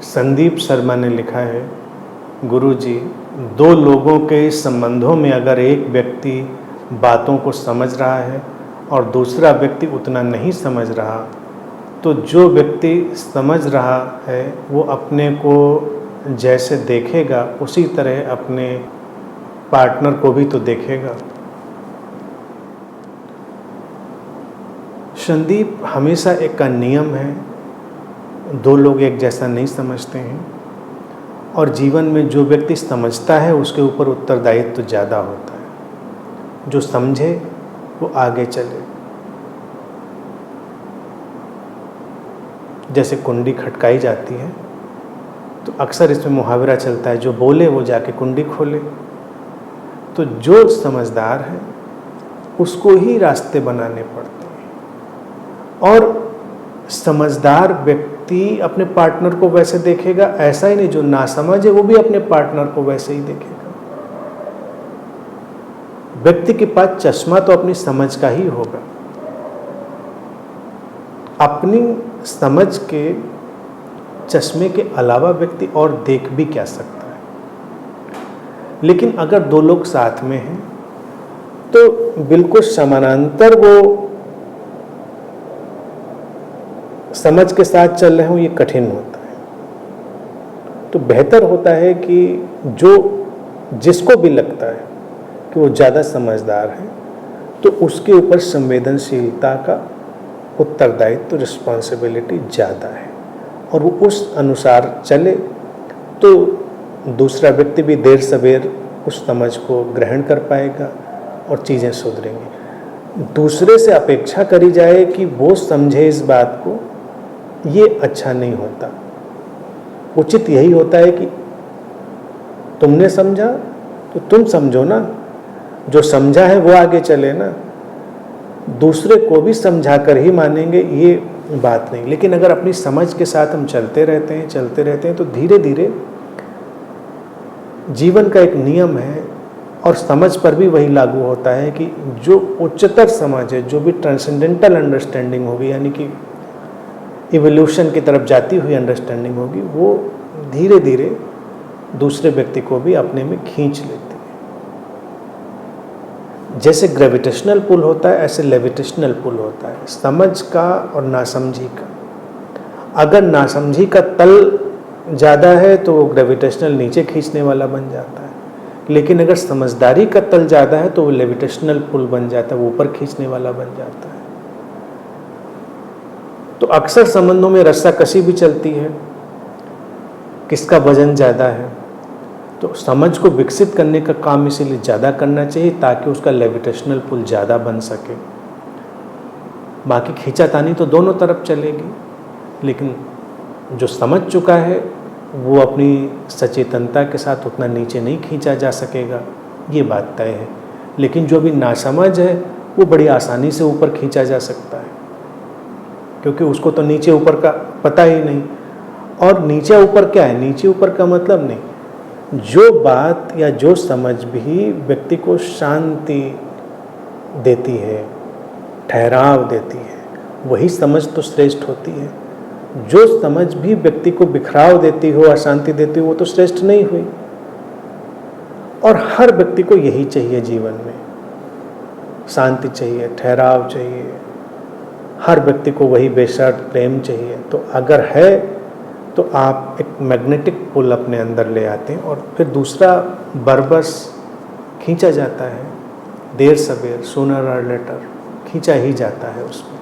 संदीप शर्मा ने लिखा है, गुरुजी, दो लोगों के संबंधों में अगर एक व्यक्ति बातों को समझ रहा है और दूसरा व्यक्ति उतना नहीं समझ रहा, तो जो व्यक्ति समझ रहा है वो अपने को जैसे देखेगा उसी तरह अपने पार्टनर को भी तो देखेगा। संदीप, हमेशा एक का नियम है, दो लोग एक जैसा नहीं समझते हैं और जीवन में जो व्यक्ति समझता है उसके ऊपर उत्तरदायित्व तो ज़्यादा होता है। जो समझे वो आगे चले। जैसे कुंडी खटकाई जाती है तो अक्सर इसमें मुहावरा चलता है, जो बोले वो जाके कुंडी खोले। तो जो समझदार है उसको ही रास्ते बनाने पड़ते हैं और समझदार व्यक्ति अपने पार्टनर को वैसे देखेगा। ऐसा ही नहीं, जो नासमझ है वो भी अपने पार्टनर को वैसे ही देखेगा। व्यक्ति के पास चश्मा तो अपनी समझ का ही होगा। अपनी समझ के चश्मे के अलावा व्यक्ति और देख भी क्या सकता है। लेकिन अगर दो लोग साथ में हैं तो बिल्कुल समानांतर वो समझ के साथ चल रहे हों, ये कठिन होता है। तो बेहतर होता है कि जो जिसको भी लगता है कि वो ज़्यादा समझदार है तो उसके ऊपर संवेदनशीलता का उत्तरदायित्व, रिस्पॉन्सिबिलिटी ज़्यादा है और वो उस अनुसार चले तो दूसरा व्यक्ति भी देर सवेर उस समझ को ग्रहण कर पाएगा और चीज़ें सुधरेंगी। दूसरे से अपेक्षा करी जाए कि वो समझे इस बात को, ये अच्छा नहीं होता। उचित यही होता है कि तुमने समझा तो तुम समझो ना, जो समझा है वो आगे चले ना। दूसरे को भी समझा कर ही मानेंगे, ये बात नहीं। लेकिन अगर अपनी समझ के साथ हम चलते रहते हैं तो धीरे धीरे जीवन का एक नियम है और समझ पर भी वही लागू होता है कि जो उच्चतर समझ है, जो भी ट्रांसेंडेंटल अंडरस्टैंडिंग होगी, यानी कि इवोल्यूशन की तरफ जाती हुई अंडरस्टैंडिंग होगी, वो धीरे धीरे दूसरे व्यक्ति को भी अपने में खींच लेती है। जैसे ग्रेविटेशनल पुल होता है, ऐसे लेविटेशनल पुल होता है, समझ का और नासमझी का। अगर नासमझी का तल ज़्यादा है तो वो ग्रेविटेशनल नीचे खींचने वाला बन जाता है, लेकिन अगर समझदारी का तल ज़्यादा है तो वो लेविटेशनल पुल बन जाता है, वो ऊपर खींचने वाला बन जाता है। तो अक्सर संबंधों में रस्साकशी भी चलती है, किसका वजन ज़्यादा है। तो समझ को विकसित करने का काम इसीलिए ज़्यादा करना चाहिए ताकि उसका लेविटेशनल पुल ज़्यादा बन सके। बाकी खींचातानी तो दोनों तरफ चलेगी, लेकिन जो समझ चुका है वो अपनी सचेतनता के साथ उतना नीचे नहीं खींचा जा सकेगा, ये बात तय है। लेकिन जो भी नासमझ है वो बड़ी आसानी से ऊपर खींचा जा सकता है, क्योंकि उसको तो नीचे ऊपर का पता ही नहीं। और नीचे ऊपर क्या है, नीचे ऊपर का मतलब नहीं, जो बात या जो समझ भी व्यक्ति को शांति देती है, ठहराव देती है, वही समझ तो श्रेष्ठ होती है। जो समझ भी व्यक्ति को बिखराव देती हो, अशांति देती हो, वो तो श्रेष्ठ नहीं हुई। और हर व्यक्ति को यही चाहिए जीवन में, शांति चाहिए, ठहराव चाहिए। हर व्यक्ति को वही बेशर्त प्रेम चाहिए। तो अगर है तो आप एक मैग्नेटिक पुल अपने अंदर ले आते हैं और फिर दूसरा बरबस खींचा जाता है, देर सवेर, सूनर और लेटर खींचा ही जाता है उसमें।